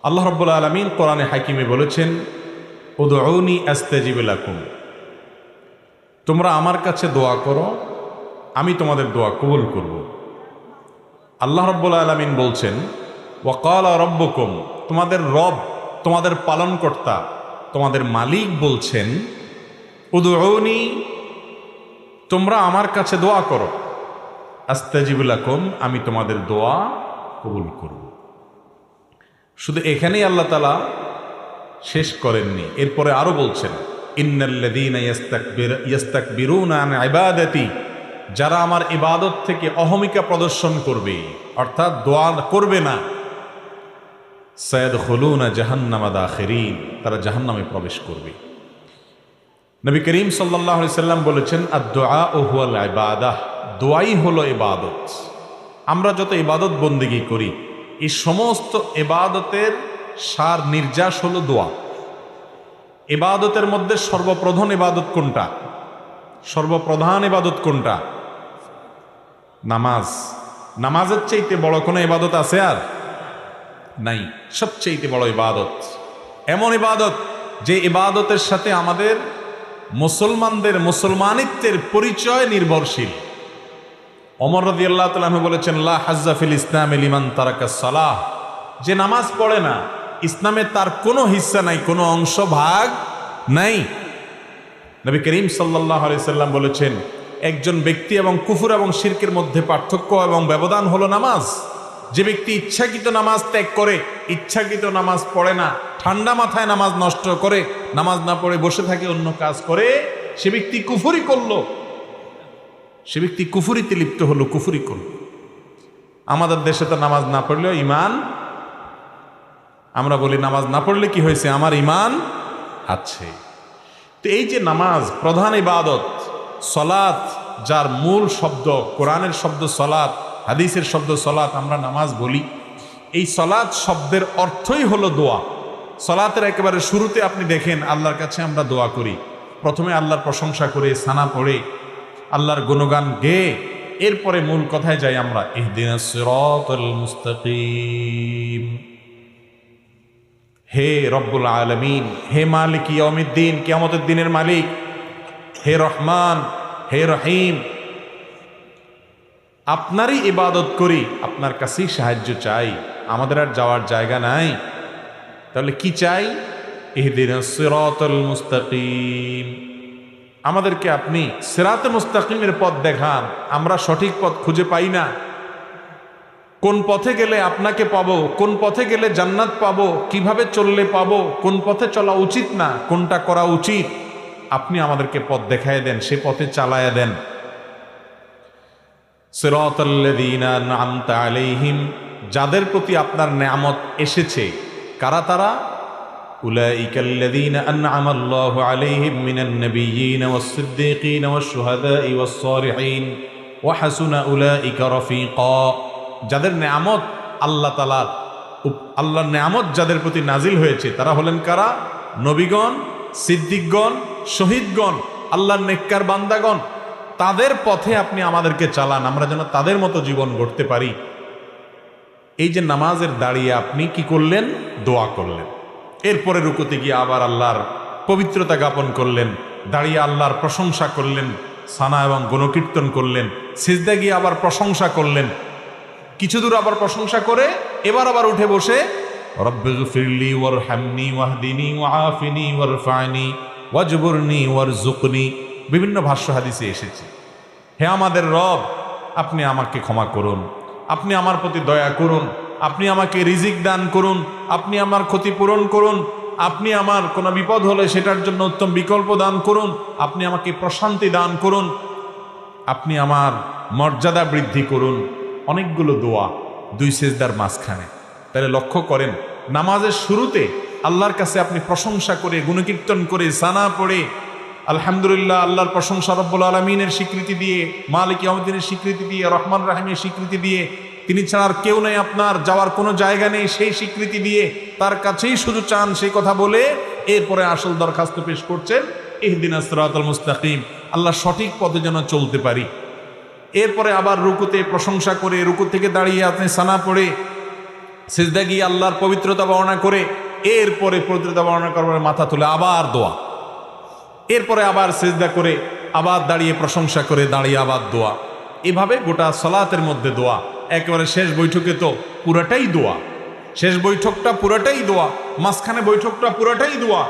আল্লাহ রাব্বুল আলামিন কোরআনে হাকিমে বলেছেন, উদউনি আস্তাজিব লাকুম, তোমরা আমার কাছে দোয়া করো, আমি তোমাদের দোয়া কবুল করব। আল্লাহ রাব্বুল আলামিন বলছেন, ওয়াকালা রব্বুকুম, তোমাদের রব, তোমাদের পালনকর্তা, তোমাদের মালিক বলছেন, উদউনি, তোমরা আমার কাছে দোয়া করো, আস্তাজিব লাকুম, আমি তোমাদের দোয়া কবুল করব। শুধু এখানেই আল্লাহ তাআলা শেষ করেননি, এরপরে আরো বলছেন, ইন্নাল্লাযীনা ইস্তাকবিরুনা আন ইবাদাতি, যারা আমার ইবাদত থেকে অহমিকা প্রদর্শন করবে, অর্থাৎ দোয়া করবে না, সায়াদখুলুনা জাহান্নামা দাখিরিন, তারা জাহান্নামে প্রবেশ করবে। নবী করিম সাল্লাল্লাহু আলাইহি সাল্লাম বলেছেন, আদ-দুআউ হুয়াল ইবাদাহ, দোয়াই হলো ইবাদত। আমরা যত ইবাদত বন্দেগী করি, এই সমস্ত ইবাদতের সার নির্যাস হলো দোয়া। ইবাদতের মধ্যে সর্বপ্রধান ইবাদত কোনটা? সর্বপ্রধান ইবাদত কোনটা? নামাজ। নামাজের চাইতে বড় কোনো ইবাদত আছে আর নাই। সবচেয়ে বড় ইবাদত, এমন ইবাদত যে ইবাদতের সাথে আমাদের মুসলমানদের মুসলমানিত্বের পরিচয় নির্ভরশীল। ওমর রাদিয়াল্লাহু তাআলা আনহু বলেছেন, লা হাজ্জা ফিল ইসলামি লিমান তারাকাস সালাহ, যে নামাজ পড়ে না, ইসলামে তার কোনো হিস্সা নাই, কোনো অংশ ভাগ নাই। নবী করিম সাল্লাল্লাহু আলাইহি সাল্লাম বলেছেন, একজন ব্যক্তি এবং কুফর এবং শিরকের মধ্যে পার্থক্য এবং ব্যবধান হলো নামাজ। যে ব্যক্তি ইচ্ছাকৃত নামাজ ত্যাগ করে, ইচ্ছাকৃত নামাজ পড়ে না, ঠান্ডা মাথায় নামাজ নষ্ট করে, নামাজ না পড়ে বসে থাকে, অন্য কাজ করে, সে ব্যক্তি কুফরি করলো, সে ব্যক্তি কুফরিতে লিপ্ত হলো, কুফরি করলো। আমাদের দেশে তো নামাজ না পড়লেও ইমান, আমরা বলি নামাজ না পড়লে কি হয়েছে, আমার ইমান আছে। তো এই যে নামাজ প্রধান ইবাদত, সলাত, যার মূল শব্দ কোরআনের শব্দ সলাত, হাদিসের শব্দ সলাত, আমরা নামাজ বলি। এই সলাত শব্দের অর্থই হলো দোয়া। সলাতের একেবারে শুরুতে আপনি দেখেন আল্লাহর কাছে আমরা দোয়া করি, প্রথমে আল্লাহর প্রশংসা করে, সানা পড়ে, আল্লাহর গুণগান গেয়ে, এরপরে মূল কথায় যাই আমরা, ইহদিনাস সিরাতাল মুস্তাকিম। হে রব্বুল আলামিন, হে মালিক ইয়াউমিদ্দিন, কিয়ামতের দিনের মালিক, হে রহমান, হে রহিম, আপনারই ইবাদত করি, আপনার কাছেই সাহায্য চাই, আমাদের আর যাওয়ার জায়গা নাই। তাহলে কি চাই? ইহদিনাস সিরাতাল মুস্তাকিম, আমাদেরকে আপনি সিরাতে মুস্তাকিমের পথ দেখান। আমরা সঠিক পথ খুঁজে পাই না, কোন পথে গেলে আপনাকে পাবো, কোন পথে গেলে জান্নাত পাবো, কিভাবে চললে পাবো, কোন পথে চলা উচিত না, কোনটা করা উচিত, আপনি আমাদেরকে পথ দেখায় দেন, সে পথে চালায়া দেন। সিরাতাল্লাযীনা আন'আমতা আলাইহিম, যাদের প্রতি আপনার নেয়ামত এসেছে, কারা তারা? উলাইকাল্লাযীনা আন'আমাল্লাহু আলাইহিম মিনান নাবিয়্যিনা ওয়াস-সিদ্দীকিনা ওয়াশ-শুহাদাই ওয়াস-সালিহিন ওয়া হাসুনা উলাইকা রাফীকা, যাদের নেয়ামত আল্লাহ তাআলার, আল্লাহর নেয়ামত যাদের প্রতি নাজিল হয়েছে, তারা হলেন কারা? নবীগণ, সিদ্দিকগণ, শহীদগণ, আল্লাহর নেককার বান্দাগণ। তাদের পথে আপনি আমাদেরকে চালান, আমরা যেন তাদের মতো জীবন গড়তে পারি। এই যে নামাজের দাঁড়িয়ে আপনি কি করলেন? দোয়া করলেন। এরপরে রুকুতে গিয়ে আবার আল্লাহর পবিত্রতা জ্ঞাপন করলেন, দাঁড়িয়ে আল্লাহর প্রশংসা করলেন, সানা এবং গুণকীর্তন করলেন, সিজদা গিয়ে আবার প্রশংসা করলেন, কিছু দূর আবার প্রশংসা করে এবার আবার উঠে বসে রব্বিগফিরলি ওয়ারহামনি ওয়াহদিনি ওয়াআফিনি ওয়ারফা'নি ওয়াজবুরনি ওয়ারযুকনি, বিভিন্ন ভাষ্য হাদিসে এসেছে, হে আমাদের রব, আপনি আমাকে ক্ষমা করুন, আপনি আমার প্রতি দয়া করুন, আপনি আমাকে রিজিক দান করুন, আপনি আমার ক্ষতিপূরণ করুন, আপনি আমার কোনো বিপদ হলে সেটার জন্য উত্তম বিকল্প দান করুন, আপনি আমাকে প্রশান্তি দান করুন, আপনি আমার মর্যাদা বৃদ্ধি করুন। অনেকগুলো দোয়া দুই সেজদার মাঝখানে। তাহলে লক্ষ্য করেন, নামাজের শুরুতে আল্লাহর কাছে আপনি প্রশংসা করে, গুণকীর্তন করে, সানা পড়ে, আলহামদুলিল্লাহ, আল্লাহর প্রশংসা, রব্বুল আলামিনের স্বীকৃতি দিয়ে, মালিক ইয়াউমিদ্দিনের স্বীকৃতি দিয়ে, রহমান রাহিমের স্বীকৃতি দিয়ে, তিনি ছাড়া আর কেউ নেই, আপনার যাওয়ার কোনো জায়গা নেই, সেই স্বীকৃতি দিয়ে তার কাছেই শুধু চান, সেই কথা বলে এরপরে আসল দরখাস্ত পেশ করছেন, ইহদিনাস সিরাতাল মুস্তাকিম, আল্লাহ সঠিক পথে যেন চলতে পারি। এরপরে আবার রুকুতে প্রশংসা করে, রুকু থেকে দাঁড়িয়ে আপনি সানা পড়ে সিজদা গিয়ে আল্লাহর পবিত্রতা বর্ণনা করে এরপরে পবিত্রতা বর্ণনা করবার মাথা তুলে আবার দোয়া, এরপরে আবার সিজদা করে আবার দাঁড়িয়ে প্রশংসা করে দাঁড়িয়ে আবার দোয়া। এভাবে গোটা সালাতের মধ্যে দোয়া। একেবারে শেষ বৈঠকে তো পুরাটাই দোয়া, শেষ বৈঠকটা পুরাটাই দোয়া, মাঝখানে বৈঠকটা পুরাটাই দোয়া।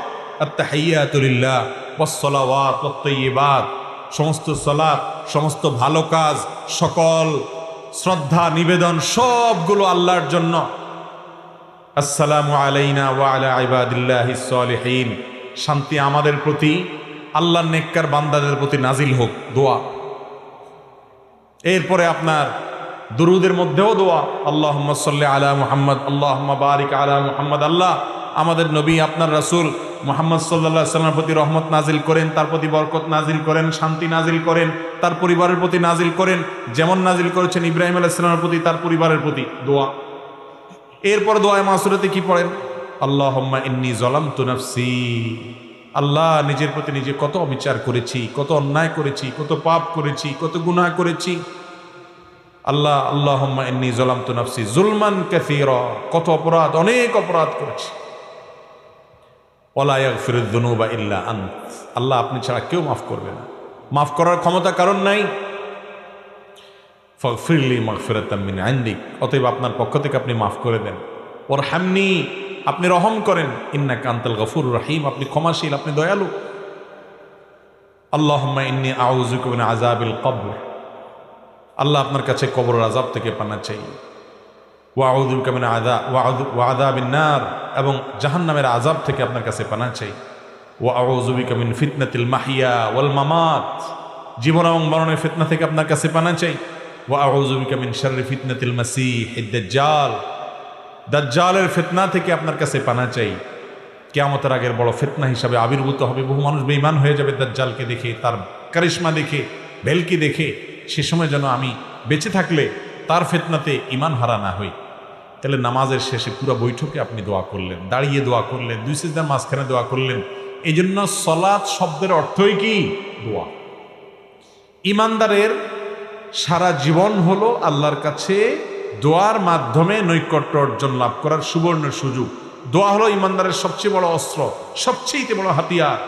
আত-তাহিয়াতু লিল্লাহ ওয়াস-সালাওয়াত ওয়াত-তাইয়্যিবাত, সমস্ত সালাত, সমস্ত ভালো কাজ, সকল শ্রদ্ধা নিবেদন সবগুলো আল্লাহর জন্য। আসসালামু আলাইনা ওয়া আলা ইবাদিল্লাহিস সালিহিন, শান্তি আমাদের প্রতি, আল্লাহর নেককার বান্দাদের প্রতি নাজিল হোক, দোয়া। এরপরে আপনার দুরুদের মধ্যেও দোয়া, আল্লাহুম্মা সাল্লি আলা মুহাম্মদ, আল্লাহুম্মা বারিক আলা মুহাম্মদ। আল্লাহ আমাদের নবী আপনার রাসূল মুহাম্মদ সাল্লাল্লাহু আলাইহি ওয়াসাল্লামের প্রতি রহমত নাজিল করেন, তার প্রতি বরকত নাজিল করেন, শান্তি নাজিল করেন, তার পরিবারের প্রতি নাজিল করেন, যেমন নাজিল করেছেন ইব্রাহিম আলাইহিস সালামের প্রতি, তার পরিবারের প্রতি, দোয়া। এরপর দোয়ায়ে মাসুরাতে কি পড়েন? আল্লাহুম্মা ইন্নী যালামতু নাফসি, আল্লাহ নিজের প্রতি নিজে কত অবিচার করেছি, কত অন্যায় করেছি, কত পাপ করেছি, কত গুনাহ করেছি। আল্লাহ আল্লাহুম্মা ইন্নী যালামতু নাফসি যুলমান কাসীরা, কত অপরাধ, অনেক অপরাধ করেছি। ওয়ালা ইয়াগফিরুয যুনুবা ইল্লা আনত, আল্লাহ আপনি ছাড়া কেউ মাফ করবে না, মাফ করার ক্ষমতা কারণ নাই। ফাগফিরলি মাগফিরাতাম মিন ইনদিক, অতএব আপনার পক্ষ থেকে আপনি মাফ করে দেন। ওয়ারহামনি, আপনি রহম করেন। ইন্নাকা আনতাল গফুরুর রহিম, আপনি ক্ষমাশীল, আপনি দয়ালু। আল্লাহুম্মা ইন্নী আউযু বিকা মিন আযাবিল কবর, আল্লাহ আপনার কাছে কবরের আযাব থেকে পানা চাই। ওয়া আউযু বিকা মিন আযাবিন নার, এবং জাহান্নামের আযাব থেকে আপনার কাছে পানা চাই। ওয়া আউযু বিকা মিন ফিতনাতিল মাহইয়া ওয়াল মামাত, জীবন এবং মরণের ফিতনা থেকে আপনার কাছে পানা চাই। ওয়া আউযু বিকা মিন শাররি ফিতনাতিল মাসীহিদ দাজ্জাল, দাজ্জালের ফিতনা থেকে আপনার কাছে পানা চাই। কিয়ামতের আগের বড় ফিতনা হিসাবে আবির্ভূত হবে, বহু মানুষ বেঈমান হয়ে যাবে দাজ্জালকে দেখে, তার কারিশমা দেখে, ভেলকি দেখে। সে সময় যেন আমি বেঁচে থাকলে তার ফিতনাতে ঈমান হারা না হই। তাহলে নামাজের শেষে পুরো বৈঠকে আপনি দোয়া করলেন, দাঁড়িয়ে দোয়া করলেন, দুই সিজদার মাঝখানে দোয়া করলেন। এই জন্য সালাত শব্দের অর্থই কি? দোয়া। ঈমানদারের সারা জীবন হলো আল্লাহর কাছে দোয়ার মাধ্যমে নৈকট্য অর্জন লাভ করার সুবর্ণ সুযোগ। দোয়া হলো ঈমানদারের সবচেয়ে বড় অস্ত্র, সবচেয়ে বড় হাতিয়ার।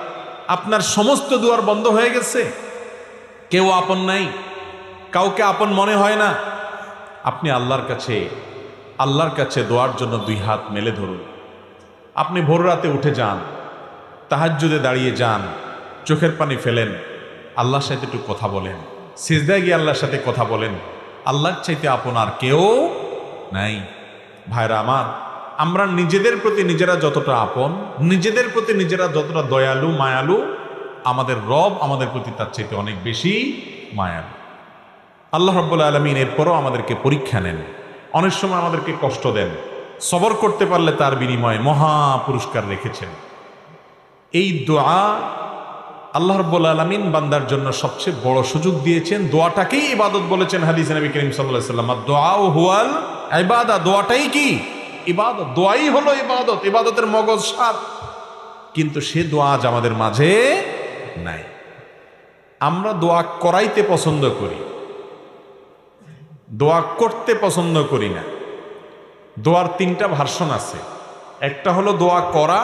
আপনার সমস্ত দুয়ার বন্ধ হয়ে গেছে, কেউ আপন নাই, কাউকে আপন মনে হয় না, আপনি আল্লাহর কাছে দোয়ার জন্য দুই হাত মেলে ধরুন। আপনি ভোর রাতে উঠে যান, তাহাজ্জুদে দাঁড়িয়ে যান, চোখের পানি ফেলেন, আল্লাহর সাথে একটু কথা বলেন, সিজদায় গিয়ে আল্লাহর সাথে কথা বলেন। আল্লাহর চাইতে আপন আর কেউ নাই। ভাইরা আমার, আমরা নিজেদের প্রতি নিজেরা যতটা আপন, নিজেদের প্রতি নিজেরা যতটা দয়ালু মায়ালু, আমাদের রব আমাদের প্রতি তার চাইতে অনেক বেশি মায়ালু। আল্লাহ রাব্বুল আলামিন এরপরও আমাদেরকে পরীক্ষা নেন, অনেক সময় আমাদেরকে কষ্ট দেন। সবর করতে পারলে তার বিনিময়ে মহা পুরস্কার রেখেছেন। এই দোয়া আল্লাহ রাব্বুল আলামিন বান্দার জন্য সবচেয়ে বড় সুযোগ দিয়েছেন। দোয়াটাকেই ইবাদত বলেছেন হাদিসে নবী করিম সাল্লাল্লাহু আলাইহি ওয়াসাল্লাম, দুআউ হুয়াল ইবাদা, দোয়াটাই কি? ইবাদত। দোয়াই হলো ইবাদত, ইবাদতের মগজ সার। কিন্তু সে দোয়া আজ আমাদের মাঝে নাই। আমরা দোয়া করাইতে পছন্দ করি, দোয়া করতে পছন্দ করি না। দোয়ার তিনটা ভার্সন আছে, একটা হলো দোয়া করা,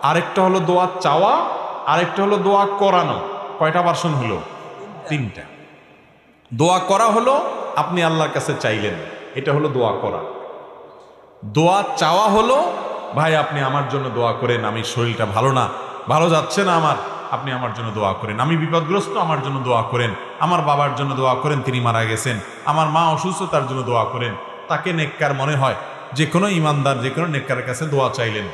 আরেকটা হলো দোয়া চাওয়া, আরেকটা হলো দোয়া করানো। কয়টা ভার্সন হলো? তিনটা। দোয়া করা হলো আপনি আল্লাহর কাছে চাইলেন, এটা হলো দোয়া করা। দোয়া চাওয়া হলো, ভাই আপনি আমার জন্য দোয়া করেন, আমি শরীরটা ভালো না, ভালো যাচ্ছে না আমার, আপনি আমার জন্য দোয়া করেন। আমি বিপদগ্রস্ত, আমার জন্য দোয়া করেন। আমার বাবার জন্য দোয়া করেন, তিনি মারা গেছেন। আমার মা অসুস্থ, তার জন্য দোয়া করেন। তাকে নেককার মনে হয়, যে কোনো ইমানদার যে কোনো নেককারের কাছে দোয়া চাইলেন,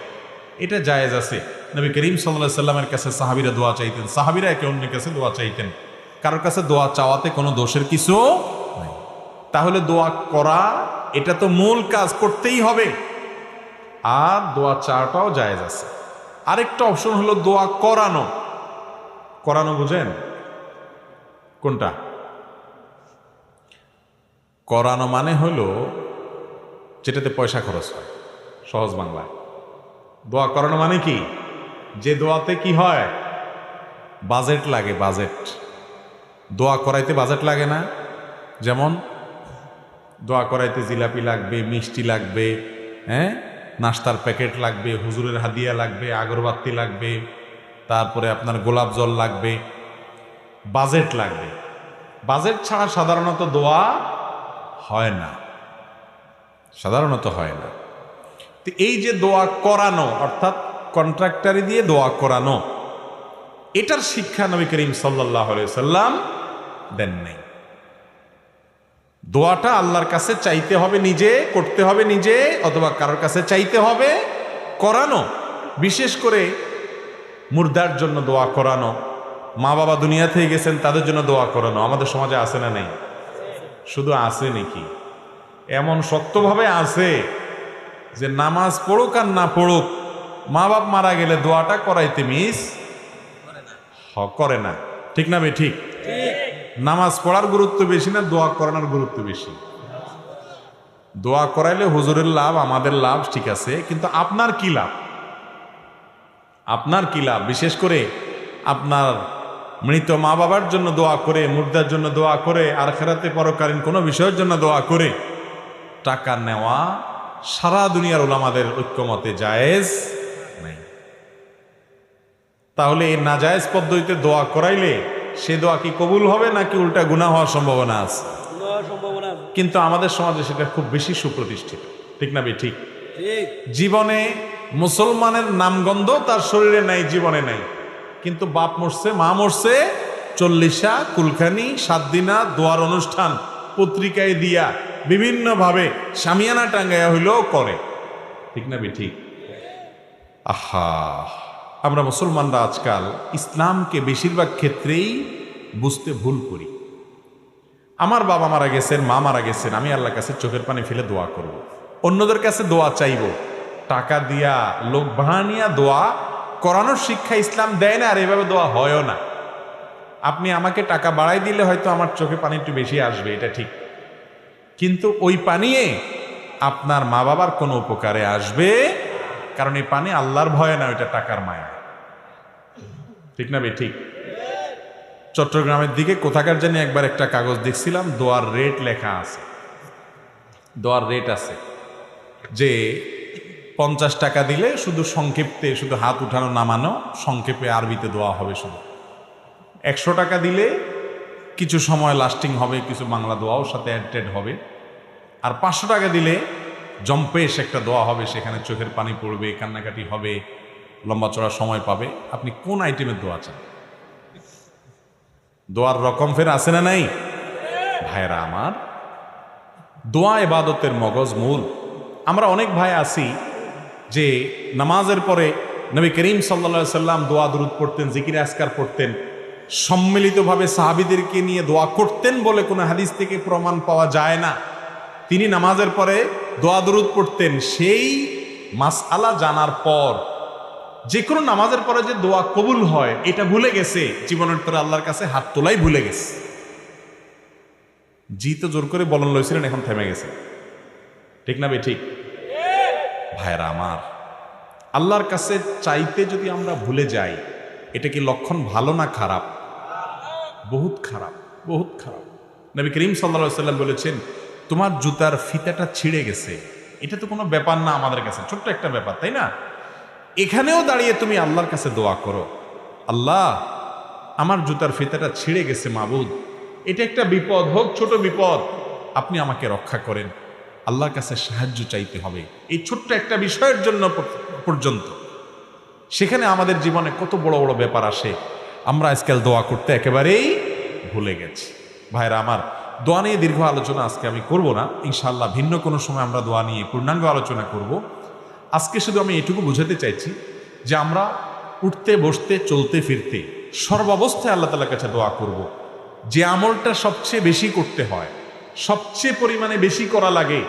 এটা জায়েজ আছে। নবী করিম সাল্লাল্লাহু আলাইহি সাল্লামের কাছে সাহাবীরা দোয়া চাইতেন, সাহাবীরা একে অন্যের কাছে দোয়া চাইতেন। কারোর কাছে দোয়া চাওয়াতে কোনো দোষের কিছু নাই। তাহলে দোয়া করা এটা তো মূল কাজ, করতেই হবে। আর দোয়া চাওয়াটাও জায়েজ আছে। আরেকটা অপশন হলো দোয়া করানো। করানো বুঝেন কোনটা? করানো মানে হলো যেটাতে পয়সা খরচ হয়, সহজ বাংলায়। দোয়া করানো মানে কি? যে দোয়াতে কি হয়? বাজেট লাগে, বাজেট। দোয়া করাইতে বাজেট লাগে না? যেমন দোয়া করাইতে জিলাপি লাগবে, মিষ্টি লাগবে, হ্যাঁ, নাস্তার প্যাকেট লাগবে, হুজুরের হাদিয়া লাগবে, আগরবাতি লাগবে, তারপরে আপনার গোলাপ জল লাগবে, বাজেট লাগবে। বাজেট ছাড়া সাধারণত দোয়া হয় না, সাধারণত হয় না। তো এই যে দোয়া করানো, অর্থাৎ কন্ট্রাক্টারি দিয়ে দোয়া করানো, এটার শিক্ষা নবী করিম সাল্লাল্লাহু আলাইহি সাল্লাম দেন নাই। দোয়াটা আল্লাহর কাছে চাইতে হবে নিজে, করতে হবে নিজে, অথবা কারোর কাছে চাইতে হবে, করানো। বিশেষ করে মুর্দার জন্য দোয়া করানো, মা বাবা দুনিয়া থেকে গেছেন তাদের জন্য দোয়া করানো আমাদের সমাজে আছে না নেই? শুধু আছে নাকি? এমন শক্তভাবে আছে যে নামাজ পড়ুক আর না পড়ুক, মা বাপ মারা গেলে দোয়াটা করাইতে মিস করে না। ঠিক না বে ঠিক? নামাজ পড়ার গুরুত্ব বেশি না দোয়া করানোর গুরুত্ব বেশি? দোয়া করাইলে হুজুরের লাভ, আমাদের লাভ, ঠিক আছে, কিন্তু আপনার কি লাভ? আপনার কি লাভ? বিশেষ করে আপনার মৃত মা বাবার জন্য দোয়া করে, মুর্দার জন্য দোয়া করে, আর আখিরাতে পরকালীন কোনো বিষয়ের জন্য দোয়া করে টাকা নেওয়া সারা দুনিয়ার উলামাদের ঐক্যমতে জায়েজ নাই। তাহলে এই নাজায়েজ পদ্ধতিতে দোয়া করাইলে সে দোয়া কি কবুল হবে নাকি উল্টা গুনাহ হওয়ার সম্ভাবনা আছে? কিন্তু আমাদের সমাজে সেটা খুব বেশি সুপ্রতিষ্ঠিত। ঠিক না বে ঠিক? জীবনে মুসলমানের নামগন্ধ তার শরীরে নাই, জীবনে নাই, কিন্তু বাপ মরছে, মা মরছে, 40 কুলখানি 7 দিনা দোয়ার অনুষ্ঠান পত্রিকায় দিয়া বিভিন্নভাবে শামিয়ানা টাঙ্গাইয়া হইলেও করে। ঠিক না বে ঠিক? আহা, আমরা মুসলমানরা আজকাল ইসলামকে বেশিরভাগ ক্ষেত্রেই বুঝতে ভুল করি। আমার বাবা মারা গেছেন, মা মারা গেছেন, আমি আল্লাহর কাছে চোখের পানি ফেলে দোয়া করব। অন্যদের কাছে দোয়া চাইব, টাকা দিয়া, লোক ভাড়া নিয়া দোয়া করানোর শিক্ষা ইসলাম দেয় না, আর এভাবে দোয়া হয়ও না। আপনি আমাকে টাকা বাড়াই দিলে হয়তো আমার চোখে পানি একটু বেশি আসবে, এটা ঠিক, কিন্তু ওই পানিয়ে আপনার মা বাবার কোনো উপকারে আসবে, কারণ এই পানি আল্লাহর ভয়ে না, ওইটা টাকার মায়া। ঠিক না বে ঠিক? চট্টগ্রামের দিকে কোথাকার জানি একবার একটা কাগজ দেখছিলাম, দোয়ার রেট লেখা আছে, দোয়ার রেট আছে যে 50 টাকা দিলে শুধু সংক্ষেপে, শুধু হাত উঠানো নামানো, সংক্ষেপে আরবিতে দোয়া হবে শুধু। 100 টাকা দিলে কিছু সময় লাস্টিং হবে, কিছু বাংলা দোয়াও সাথে অ্যাড হবে। আর 500 টাকা দিলে জম্পেশ একটা দোয়া হবে, সেখানে চোখের পানি পড়বে, কান্নাকাটি হবে, লম্বা চড়া সময় পাবে। আপনি কোন আইটেমের দোয়া চান? দোয়ার রকম ফের আছে না নাই? ভাইরা আমার, দোয়া ইবাদতের মগজ মূল। আমরা অনেক ভাই আছি যে নামাজের পরে নবী করিম সাল্লাল্লাহু আলাইহি সাল্লাম দোয়া দুরূদ পড়তেন, জিকির আজকার পড়তেন, সম্মিলিতভাবে সাহাবীদেরকে নিয়ে দোয়া করতেন বলে কোনো হাদিস থেকে প্রমাণ পাওয়া যায় না। তিনি নামাজের পরে দোয়া দুরূদ পড়তেন। সেই মাসআলা জানার পর যে কোনো নামাজের পরে যে দোয়া কবুল হয় এটা ভুলে গেছে, জীবনের তোরে আল্লাহর কাছে হাত তোলাই ভুলে গেছে। জি তো জোর করে বলন লইছিলেন, এখন থেমে গেছে। ঠিক না বে ঠিক? ভাইরা আমার, আল্লাহর কাছে চাইতে যদি আমরা ভুলে যাই, এটা কি লক্ষণ ভালো না খারাপ? বহুত খারাপ, বহুত খারাপ। নবী করিম সাল্লাল্লাহু আলাইহি ওয়াসাল্লাম বলেছেন, তোমার জুতার ফিতাটা ছিঁড়ে গেছে, এটা তো কোনো ব্যাপার না আমাদের কাছে, ছোট্ট একটা ব্যাপার, তাই না? এখানেও দাঁড়িয়ে তুমি আল্লাহর কাছে দোয়া করো, আল্লাহ আমার জুতার ফিতাটা ছিঁড়ে গেছে মাবুদ, এটা একটা বিপদ, হোক ছোট বিপদ, আপনি আমাকে রক্ষা করেন। আল্লাহর কাছে সাহায্য চাইতে হবে এই ছোট্ট একটা বিষয়ের জন্য পর্যন্ত। সেখানে আমাদের জীবনে কত বড় বড় ব্যাপার আসে, আমরা আজকাল দোয়া করতে একেবারেই ভুলে গেছি। ভাইরা আমার, দোয়া নিয়ে দীর্ঘ আলোচনা আজকে আমি করব না, ইনশাআল্লাহ ভিন্ন কোনো সময় আমরা দোয়া নিয়ে পূর্ণাঙ্গ আলোচনা করব। আজকে শুধু আমি এটুকু বুঝাতে চাইছি যে আমরা উঠতে বসতে চলতে ফিরতে সর্বাবস্থায় আল্লাহ তাআলার কাছে দোয়া করব। যে আমলটা সবচেয়ে বেশি করতে হয়, সবচেয়ে পরিমাণে বেশি করা লাগে,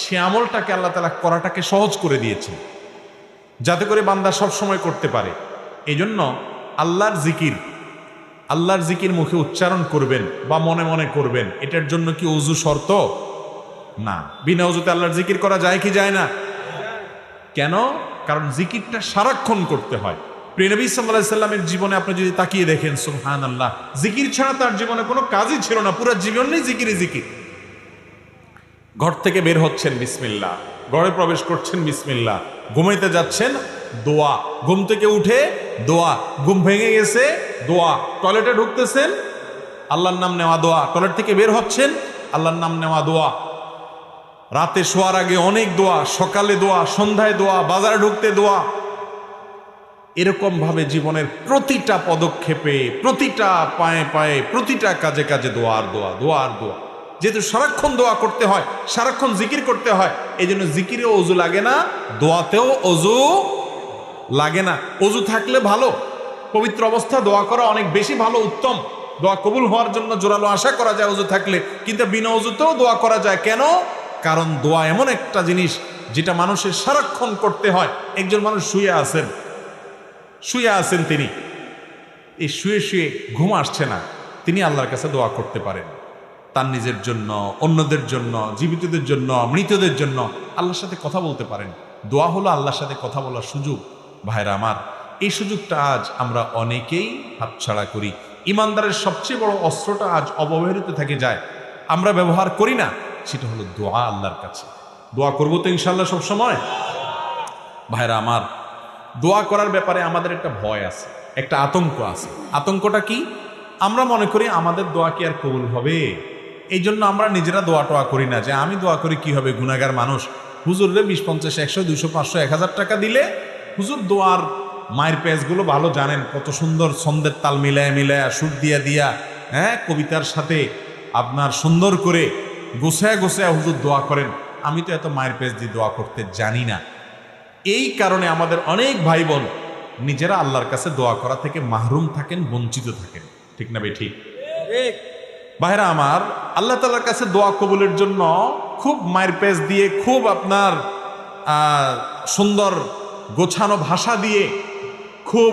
সে আমলটাকে আল্লাহ তাআলা করাটাকে সহজ করে দিয়েছে, যাতে করে বান্দা সব সময় করতে পারে। এই জন্য আল্লাহর জিকির মুখে উচ্চারণ করবেন বা মনে মনে করবেন, এটার জন্য কি ওযু শর্ত? না। বিনা ওযুতে আল্লাহর জিকির করা যায় কি যায় না? কেন? কারণ জিকিরটা সারাক্ষণ করতে হয়। প্রিয় নবী সাল্লাল্লাহু আলাইহি সাল্লামের জীবনে আপনি যদি তাকিয়ে দেখেন, সুবহানাল্লাহ, জিকির ছাড়া তার জীবনে কোনো কাজই ছিল না, পুরো জীবনই জিকিরে জিকির। ঘর থেকে বের হচ্ছেন বিসমিল্লাহ, ঘরে প্রবেশ করছেন বিসমিল্লাহ, ঘুমাইতে যাচ্ছেন দোয়া, ঘুম থেকে উঠে দোয়া, ঘুম ভেঙে গেছে দোয়া, টয়লেটে ঢুকতেছেন আল্লাহর নাম নেওয়া দোয়া, টয়লেট থেকে বের হচ্ছেন আল্লাহর নাম নেওয়া দোয়া, রাতে শোয়ার আগে অনেক দোয়া, সকালে দোয়া, সন্ধ্যায় দোয়া, বাজারে ঢুকতে দোয়া। এরকম ভাবে জীবনের প্রতিটা পদক্ষেপে, প্রতিটা পায়ে পায়ে, প্রতিটা কাজে কাজে দোয়া আর দোয়া, দোয়া আর দোয়া। যেহেতু সারাক্ষণ দোয়া করতে হয়, সারাক্ষণ জিকির করতে হয়, এই জন্য জিকিরেও অজু লাগে না, দোয়াতেও অজু লাগে না। অজু থাকলে ভালো, পবিত্র অবস্থা দোয়া করা অনেক বেশি ভালো, উত্তম। দোয়া কবুল হওয়ার জন্য জোরালো আশা করা যায় অজু থাকলে, কিন্তু বিনা অজুতেও দোয়া করা যায়। কেন? কারণ দোয়া এমন একটা জিনিস যেটা মানুষের সারাক্ষণ করতে হয়। একজন মানুষ শুয়ে আছেন, তিনি এই শুয়ে শুয়ে ঘুম আসছে না, তিনি আল্লাহর কাছে দোয়া করতে পারেন, তার নিজের জন্য, অন্যদের জন্য, জীবিতদের জন্য, মৃতদের জন্য আল্লাহর সাথে কথা বলতে পারেন। দোয়া হলো আল্লাহর সাথে কথা বলার সুযোগ। ভাইরা আমার, এই সুযোগটা আজ আমরা অনেকেই হাতছাড়া করি। ইমানদারের সবচেয়ে বড় অস্ত্রটা আজ অবহেলিত থেকে যায়, আমরা ব্যবহার করি না, সেটা হলো দোয়া। আল্লাহর কাছে দোয়া করবো তো ইনশাল্লাহ সব সময়। ভাইরা আমার, দোয়া করার ব্যাপারে আমাদের একটা ভয় আছে, একটা আতঙ্ক আছে। আতঙ্কটা কি? আমরা মনে করি আমাদের দোয়া কি আর কবুল হবে, এই জন্য আমরা নিজেরা দোয়া টোয়া করি না, যে আমি দোয়া করি কি হবে, গুনাহগার মানুষ, হুজুরে 20, 50, 100, 200, 500, 1000 টাকা দিলে হুজুর দোয়ার মায়ের পেজগুলো ভালো জানেন, কত সুন্দর ছন্দের তাল মিলায়া মিলায়া, সুর দিয়া হ্যাঁ, কবিতার সাথে আপনার সুন্দর করে গোছায়া হুজুর দোয়া করেন। আমি তো এত মায়ের পেজ দিয়ে দোয়া করতে জানি না। এই কারণে আমাদের অনেক ভাই বোন নিজেরা আল্লাহর কাছে দোয়া করা থেকে মাহরুম থাকেন, বঞ্চিত থাকেন। ঠিক না বে ঠিক? ভাইরা আমার, আল্লাহ তাআলার কাছে দোয়া কবুলের জন্য খুব মায়ের পেজ দিয়ে, খুব আপনার সুন্দর গোছানো ভাষা দিয়ে, খুব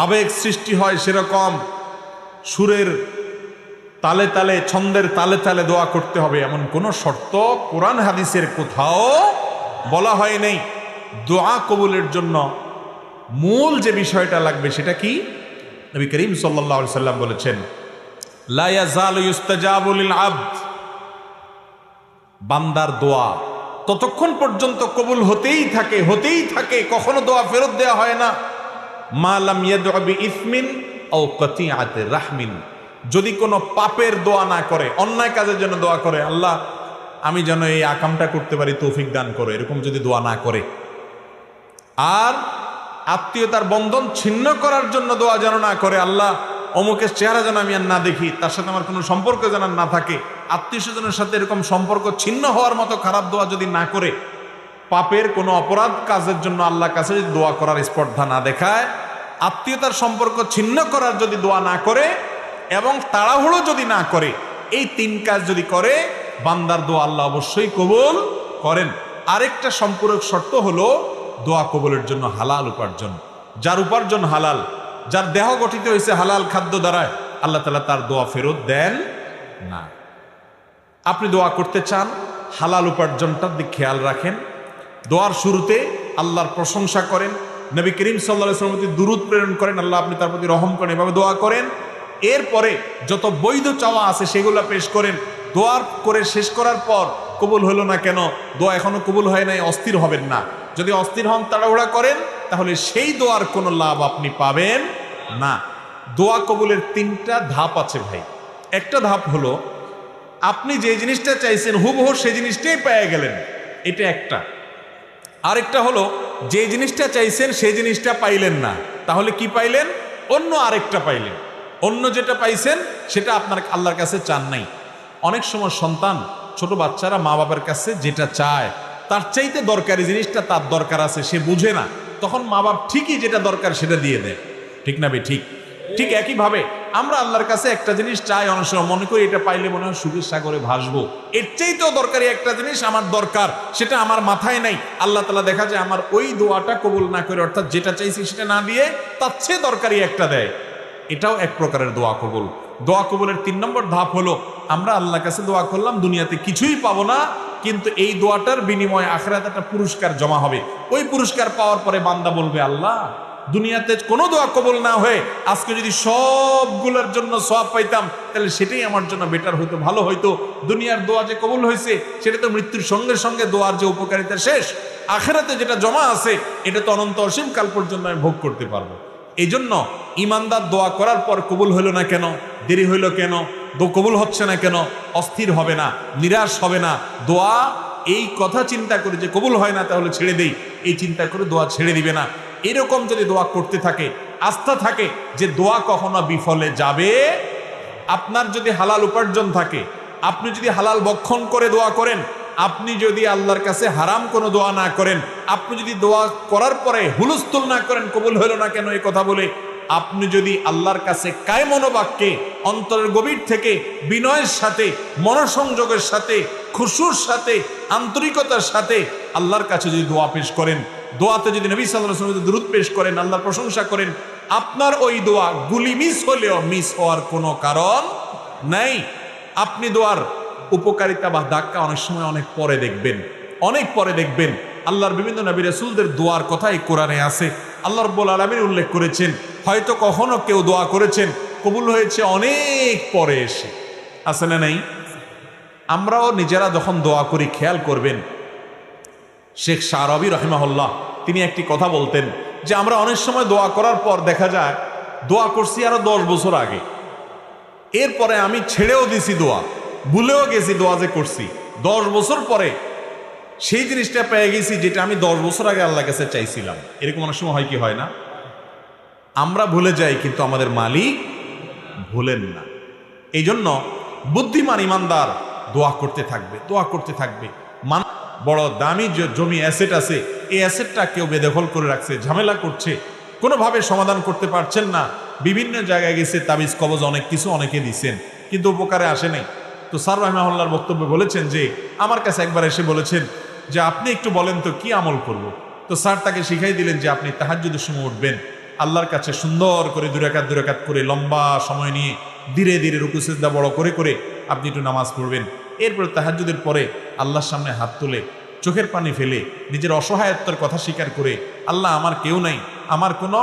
আবেগ সৃষ্টি হয় সেরকম সুরের তালে তালে, ছন্দের তালে তালে দোয়া করতে হবে, এমন কোনো শর্ত কোরআন হাদিসের কোথাও বলা হয় নাই। দোয়া কবুলের জন্য মূল যে বিষয়টা লাগবে সেটা কি? নবী করিম সাল্লাল্লাহু আলাইহি সাল্লাম বলেছেন, লা ইয়াজালু ইস্তাজাবু লিল আবদ, বান্দার দোয়া ততক্ষণ পর্যন্ত কবুল হতেই থাকে, কখনো দোয়া ফেরত দেওয়া হয় না। মা লাম ইয়াদউ বিইসমিন আও কাতিআতি রাহমিন, যদি কোনো পাপের দোয়া না করে, অন্যায় কাজের জন্য দোয়া করে, আল্লাহ আমি যেন এই আকামটা করতে পারি তৌফিক দান করো, এরকম যদি দোয়া না করে, আর আত্মীয়তার বন্ধন ছিন্ন করার জন্য দোয়া যেন না করে, আল্লাহ অমুকের চেহারা যেন আমি আর না দেখি, তার সাথে আমার কোনো সম্পর্ক যেন না থাকে, আত্মীয় স্বজনের সাথে এরকম সম্পর্ক ছিন্ন হওয়ার মতো খারাপ দোয়া যদি না করে, পাপের কোনো অপরাধ কাজের জন্য আল্লাহর কাছে যদি দোয়া করার স্পর্ধা না দেখায়, আত্মীয়তার সম্পর্ক ছিন্ন করার যদি দোয়া না করে, এবং তাড়াহুড়ো যদি না করে, এই 3 কাজ যদি করে, বান্দার দোয়া আল্লাহ অবশ্যই কবুল করেন। আরেকটা সম্পূরক শর্ত হলো দোয়া কবুলের জন্য হালাল উপার্জন। যার উপার্জন হালাল, যার দেহ গঠিত হয়েছে হালাল খাদ্য দ্বারায়, আল্লাহ তাআলা তার দোয়া ফেরত দেন না। আপনি দোয়া করতে চান, হালাল উপার্জনটার দিকে খেয়াল রাখেন। দোয়ার শুরুতে আল্লাহর প্রশংসা করেন, নবী করিম সাল্লাল্লাহু আলাইহি ওয়াসাল্লামের প্রতি দুরূদ প্রেরণ করেন, আল্লাহ আপনি তার প্রতি রহম করেন, এভাবে দোয়া করেন। এরপরে যত বৈধ চাওয়া আছে সেগুলো পেশ করেন। দোয়ার করে শেষ করার পর কবুল হলো না কেন, দোয়া এখনো কবুল হয় নাই, অস্থির হবেন না। যদি অস্থির হন, তাড়াহুড়া করেন, তাহলে সেই দোয়ার কোনো লাভ আপনি পাবেন না। দোয়া কবুলের 3টা ধাপ আছে ভাই। একটা ধাপ হলো আপনি যে জিনিসটা চাইছেন হুবহু সেই জিনিসটাই পেয়ে গেলেন, এটা একটা। আরেকটা হলো যে জিনিসটা চাইছেন সেই জিনিসটা পাইলেন না, তাহলে কি পাইলেন? অন্য আরেকটা পাইলেন। অন্য যেটা পাইছেন সেটা আপনার আল্লাহর কাছে চান নাই। অনেক সময় সন্তান, ছোট বাচ্চারা মা বাবার কাছে যেটা চায় তার চাইতে দরকারি জিনিসটা তার দরকার আছে, সে বুঝে না, তখন মা বাপ ঠিকই যেটা দরকার সেটা দিয়ে দেয়। ঠিক না বে ঠিক? ঠিক একইভাবে আমরা আল্লাহর কাছে একটা জিনিস চাই, অনেক সময় মনে করি এটা পাইলে মনে হয় সুখের সাগরে ভাসবো, এর চাইতেও দরকারি একটা জিনিস আমার দরকার, সেটা আমার মাথায় নাই। আল্লাহ তাআলা দেখা যায় আমার ওই দোয়াটা কবুল না করে, অর্থাৎ যেটা চাইছি সেটা না দিয়ে তার চেয়ে দরকারি একটা দেয়। এটাও এক প্রকারের দোয়া কবুল। দোয়া কবুলের 3 নম্বর ধাপ হলো আমরা আল্লাহর কাছে দোয়া করলাম, দুনিয়াতে কিছুই পাবো না, কিন্তু এই দোয়াটার বিনিময়ে আখিরাতে একটা পুরস্কার জমা হবে। ওই পুরস্কার পাওয়ার পরে বান্দা বলবে, আল্লাহ দুনিয়াতে কোনো দোয়া কবুল না হয়ে আজকে যদি সবগুলোর জন্য সওয়াব পাইতাম তাহলে সেটাই আমার জন্য বেটার হইতো, ভালো হইতো। দুনিয়ার দোয়া যে কবুল হয়েছে সেটা তো মৃত্যুর সঙ্গে সঙ্গে দোয়ার যে উপকারিতা শেষ, আখিরাতে যেটা জমা আছে এটা তো অনন্ত অসীম কাল পর্যন্ত আমি ভোগ করতে পারবো। এই জন্য ইমানদার দোয়া করার পর কবুল হইল না কেন, দেরি হইল কেন, কবুল হচ্ছে না কেন, অস্থির হবে না, নিরাশ হবে না। দোয়া এই কথা চিন্তা করে যে কবুল হয় না তাহলে ছেড়ে দেই, এই চিন্তা করে দোয়া ছেড়ে দিবে না। এরকম যদি দোয়া করতে থাকে, আস্থা থাকে যে দোয়া কখনো বিফলে যাবে। আপনার যদি হালাল উপার্জন থাকে, আপনি যদি হালাল ভক্ষণ করে দোয়া করেন, আপনি যদি আল্লাহর কাছে হারাম কোনো দোয়া না করেন, আপনি যদি দোয়া করার পরে হুলস্থুল না করেন কবুল হলো না কেন এই কথা বলে, আপনি যদি আল্লাহর কাছে কায় মনোবাক্যে অন্তরের গভীর থেকে বিনয়ের সাথে, মনোসংযোগের সাথে, খুশুর সাথে, আন্তরিকতার সাথে আল্লাহর কাছে যদি দোয়া পেশ করেন, দোয়াতে যদি নবী সাল্লাল্লাহু আলাইহি ওয়াসাল্লাম দুরূদ পেশ করেন, আল্লাহর প্রশংসা করেন, আপনার ওই দোয়া গুলি মিস হলেও মিস হওয়ার কোনো কারণ নাই। আপনি দোয়ার উপকারিতা বা ধাক্কা অনেক সময় অনেক পরে দেখবেন, অনেক পরে দেখবেন। আল্লাহর বিভিন্ন নবী রাসূলদের দোয়ার কথাই কোরআনে আছে। আল্লাহ রাব্বুল আলামিন উল্লেখ করেছেন, হয়তো কখনো কেউ দোয়া করেছেন কবুল হয়েছে অনেক পরে এসে, আছে না নাই? আমরাও নিজেরা যখন দোয়া করি খেয়াল করবেন, শেখ শাহরবি রাহিমাহুল্লাহ তিনি একটি কথা বলতেন যে আমরা অনেক সময় দোয়া করার পর দেখা যায় দোয়া করছি আরো 10 বছর আগে, এরপরে আমি ছেড়েও দিছি দোয়া, ভুলেও গেছি দোয়া যে করছি, 10 বছর পরে সেই জিনিসটা পেয়ে গেছি যেটা আমি 10 বছর আগে আল্লাহর কাছে চাইছিলাম। এরকম অনেক সময় হয় কি হয় না? আমরা ভুলে যাই কিন্তু আমাদের মালিক ভুলেন না। এই জন্য বুদ্ধিমান ইমানদার দোয়া করতে থাকবে, দোয়া করতে থাকবে। বড় দামি জমি অ্যাসেট আছে, এই অ্যাসেটটা কেউ বেদখল করে রাখছে, ঝামেলা করছে, কোনোভাবে সমাধান করতে পারছেন না, বিভিন্ন জায়গায় গেছে, তাবিজ কবজ অনেক কিছু অনেকে দিচ্ছেন কিন্তু উপকারে আসে নাই। তো স্যার রাহিমাহুল্লাহর বক্তব্যে বলেছেন যে আমার কাছে একবার এসে বলেছেন যে আপনি একটু বলেন তো কি আমল করব। তো স্যার তাকে শিখাই দিলেন যে আপনি তাহাজ্জুদের সময় উঠবেন, আল্লাহর কাছে সুন্দর করে 2 রাকাত করে লম্বা সময় নিয়ে ধীরে ধীরে রুকু সিজদা বড় করে করে আপনি একটু নামাজ পড়বেন। এরপর তাহাজ্জুদের পরে আল্লাহর সামনে হাত তুলে চোখের পানি ফেলে নিজের অসহায়ত্বের কথা স্বীকার করে, আল্লাহ আমার কেউ নাই, আমার কোনো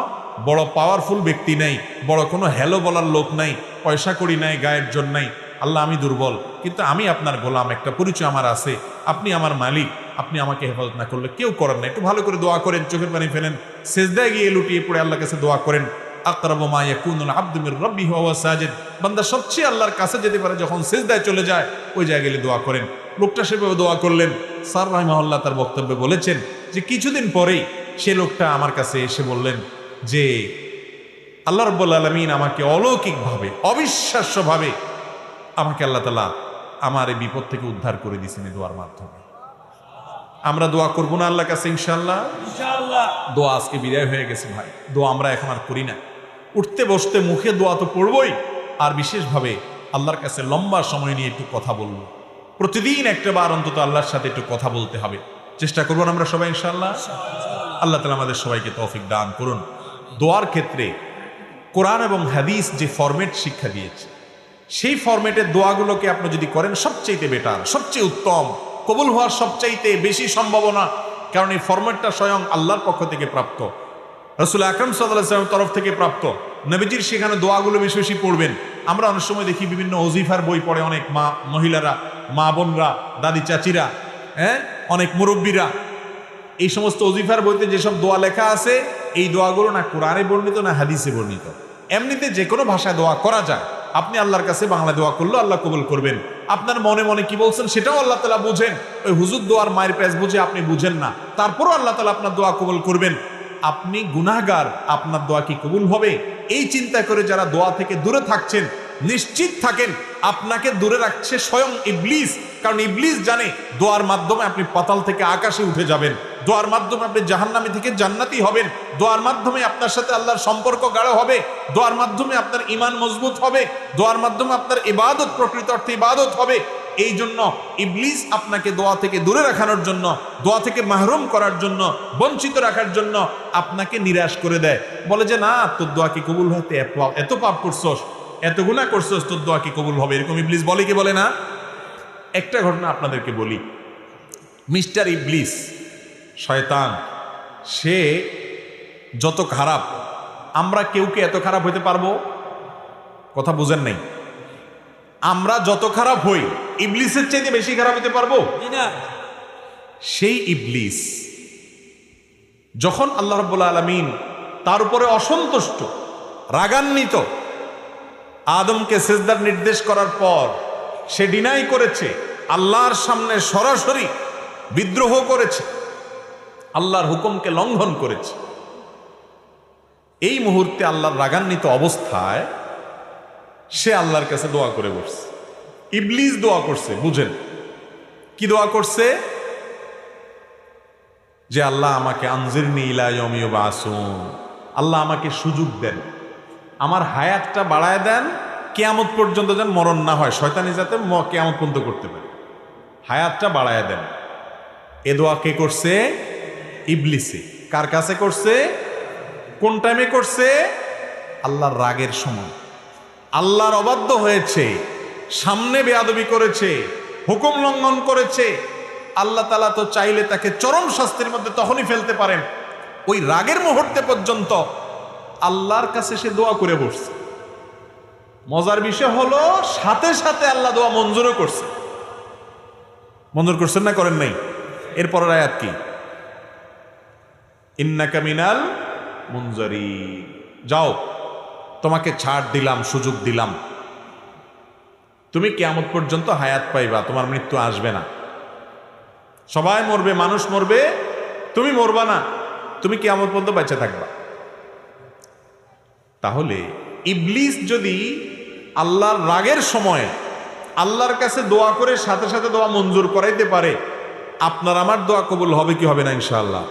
বড় পাওয়ারফুল ব্যক্তি নাই, বড় কোনো হ্যালো বলার লোক নাই, পয়সা কড়ি নাই, গায়ের জন্য নাই, আল্লাহ আমি দুর্বল, কিন্তু আমি আপনার গোলাম, একটা পরিচয় আমার আছে, আপনি আমার মালিক, আপনি আমাকে হেফাজত না করলে কেউ করেন না। একটু ভালো করে দোয়া করেন, চোখের পানি ফেলেন, সেজদায় গিয়ে লুটিয়ে পড়ে আল্লাহর কাছে দোয়া করেন। আকরাবু মা ইয়াকুনুল আবদু মির রাব্বিহি ওয়া হুয়া সাজিদ, বান্দা সবচেয়ে আল্লাহর কাছে যেতে পারে যখন সেজদায় চলে যায়, ওই জায়গায় গেলে দোয়া করেন। লোকটা সেভাবে দোয়া করলেন। স্যার রাহিমাহুল্লাহ তার বক্তব্যে বলেছেন যে কিছুদিন পরেই সে লোকটা আমার কাছে এসে বললেন যে আল্লাহ রাব্বুল আলামিন আমাকে অলৌকিকভাবে, অবিশ্বাস্যভাবে আমাকে আল্লাহ তাআলা আমার এই বিপদ থেকে উদ্ধার করে দিয়েছেন এই দোয়ার মাধ্যমে। আমরা দোয়া করবো না আল্লাহর কাছে ইনশাআল্লাহ? ইনশাআল্লাহ। দোয়া আজকে বিদায় হয়ে গেছে ভাই, দোয়া আমরা এখন আর করি না। উঠতে বসতে মুখে দোয়া তো পড়বই, আর বিশেষভাবে আল্লাহর কাছে লম্বা সময় নিয়ে একটু কথা বলবো। প্রতিদিন একটা বার অন্তত আল্লাহর সাথে একটু কথা বলতে হবে, চেষ্টা করবো না আমরা সবাই ইনশাআল্লাহ? আল্লাহ তাআলা আমাদের সবাইকে তৌফিক দান করুন। দোয়ার ক্ষেত্রে কোরআন এবং হাদিস যে ফরম্যাট শিক্ষা দিয়েছে, সেই ফরম্যাটের দোয়াগুলোকে আপনি যদি করেন সবচেয়ে বেটার, সবচেয়ে উত্তম, কবুল হওয়ার সবচাইতে বেশি সম্ভাবনা, কারণ এই ফরম্যাটটা স্বয়ং আল্লাহর পক্ষ থেকে প্রাপ্ত, রাসূল আকরাম সাল্লাল্লাহু আলাইহি ওয়াসাল্লামের তরফ থেকে প্রাপ্ত। নবীজির সেখানে দোয়াগুলো বেশি বেশি পড়বেন। আমরা অনেক সময় দেখি বিভিন্ন ওজিফার বই পড়ে অনেক মহিলারা, মা বোনরা, দাদি চাচিরা, অনেক মুরব্বীরা, এই সমস্ত ওজিফার বইতে যেসব দোয়া লেখা আছে এই দোয়াগুলো না কোরআনে বর্ণিত না হাদিসে বর্ণিত। এমনিতে যে কোনো ভাষায় দোয়া করা যায়, আপনি আল্লাহর কাছে বাংলা দোয়া করলেও আল্লাহ কবুল করবেন। আপনার মনে মনে কি বলছেন সেটাও আল্লাহ তাআলা বুঝেন, ওই হুজুর দোয়ার মায়ের পেজ বুঝে আপনি বুঝেন না, তারপরও আল্লাহ তাআলা আপনার দোয়া কবুল করবেন। আপনি গুনাহগার, আপনার দোয়া কি কবুল হবে এই চিন্তা করে যারা দোয়া থেকে দূরে থাকছেন, নিশ্চিত থাকেন আপনাকে দূরে রাখছে স্বয়ং ইবলিস। কারণ ইবলিস জানে দোয়ার মাধ্যমে আপনি পাতাল থেকে আকাশে উঠে যাবেন, দোয়ার মাধ্যমে আপনি জাহান্নামী থেকে জান্নাতি হবেন, দোয়ার মাধ্যমে আপনার সাথে আল্লাহর সম্পর্ক গাঢ় হবে, দোয়ার মাধ্যমে আপনার ঈমান মজবুত হবে, দোয়ার মাধ্যমে আপনার ইবাদত প্রকৃত অর্থে ইবাদত হবে। এই জন্য ইবলিস আপনাকে দোয়া থেকে দূরে রাখানোর জন্য, দোয়া থেকে মাহরুম করার জন্য, বঞ্চিত রাখার জন্য আপনাকে নিরাশ করে দেয়, বলে যে না তোর দোয়া কি কবুল হতে, এত পাপ করছস, এত গুনাহ করছস, তোর দোয়া কি কবুল হবে, এরকম ইবলিস বলে কি বলে না? একটা ঘটনা আপনাদেরকে বলি। মিস্টার ইবলিস, শয়তান, সে যত খারাপ, আমরা কেউ কি এত খারাপ হইতে পারবো? কথা বুঝেন নাই? আমরা যত খারাপ হই ইবলিসের চাইতে বেশি খারাপ হইতে পারবো? সেই ইবলিস যখন আল্লাহ রাব্বুল আলামিন তার উপরে অসন্তুষ্ট, রাগান্বিত, আদমকে সিজদার নির্দেশ করার পর সে ডিনাই করেছে, আল্লাহর সামনে সরাসরি বিদ্রোহ করেছে, আল্লাহর হুকুমকে লঙ্ঘন করেছে। এই মুহূর্তে আল্লাহর রাগান্বিত অবস্থায় সে আল্লাহর কাছে দোয়া করে বসছে। ইবলিস দোয়া করছে, বুঝেন কি দোয়া করছে? যে আল্লাহ আমাকে আনজিরনি ইলা ইয়াউমি ইউবআসুন, আল্লাহ আমাকে সুযোগ দেন, আমার হায়াতটা বাড়ায় দেন, কিয়ামত পর্যন্ত যেন মরণ না হয়, শয়তানি যাতে কিয়ামত পর্যন্ত করতে পারে, হায়াতটা বাড়ায় দেন। এ দোয়া কে করছে? ইবলিসে। কার কাছে করছে? কোন টাইমে করছে? আল্লাহর রাগের সময়। আল্লাহর অবাধ্য হয়েছে, সামনে বেয়াদবি করেছে, হুকুম লঙ্ঘন করেছে। আল্লাহ তাআলা তো চাইলে তাকে চরম শাস্তির মধ্যে তখনই ফেলতে পারেন। ওই রাগের মুহূর্তে পর্যন্ত আল্লাহর কাছে সে দোয়া করে বসছে। মজার বিষয় হলো সাথে সাথে আল্লাহ দোয়া মঞ্জুরও করছে। মঞ্জুর করছেন না করেন নাই? এরপরের আয়াত কি? ইন্নাকা মিনাল মুনজারিন, যাও তোমাকে ছাড় দিলাম, সুযোগ দিলাম, তুমি কিয়ামত পর্যন্ত হায়াত পাইবা, তোমার মৃত্যু আসবে না। সবাই মরবে, মানুষ মরবে, তুমি মরবা না, তুমি কিয়ামত পর্যন্ত বেঁচে থাকবা। তাহলে ইবলিস যদি আল্লাহর রাগের সময় আল্লাহর কাছে দোয়া করে সাথে সাথে দোয়া মঞ্জুর করাইতে পারে, আপনার আমার দোয়া কবুল হবে কি হবে না? ইনশাআল্লাহ।